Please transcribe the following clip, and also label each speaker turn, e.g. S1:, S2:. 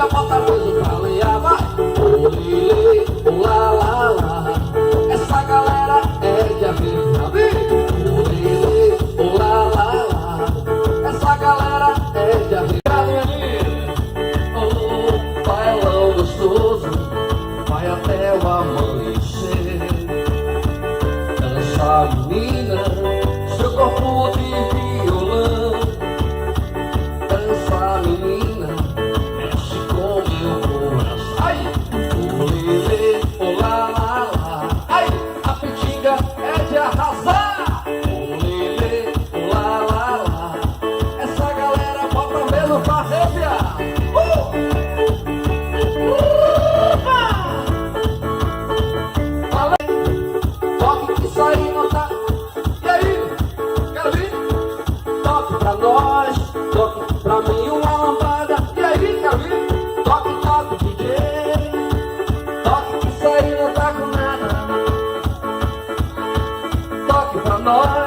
S1: Pinga, bota peso pra lenhar, vai. O lili, o lá, lá, lá. Essa galera é de avião. O lili, o lá, lá, lá. Essa galera é de avião. Oh, bailão gostoso, vai até o amanhecer. Dança, menina, seu corpo de violão. Dança, menina, mexe com meu coração. Ai, o lelê, o lá, lá, lá. Ai, a pitinga é de arrasar. O lelê, o lá, lá, lá. Essa galera bota mesmo pra arrepiar. Toque que isso aí não tá. E aí? Quero vir? Toque pra nós, toque pra mim uma lambada. E aí, quero vir? Toque, toque, DJ. Toque que isso aí não tá com nada. Toque pra nós.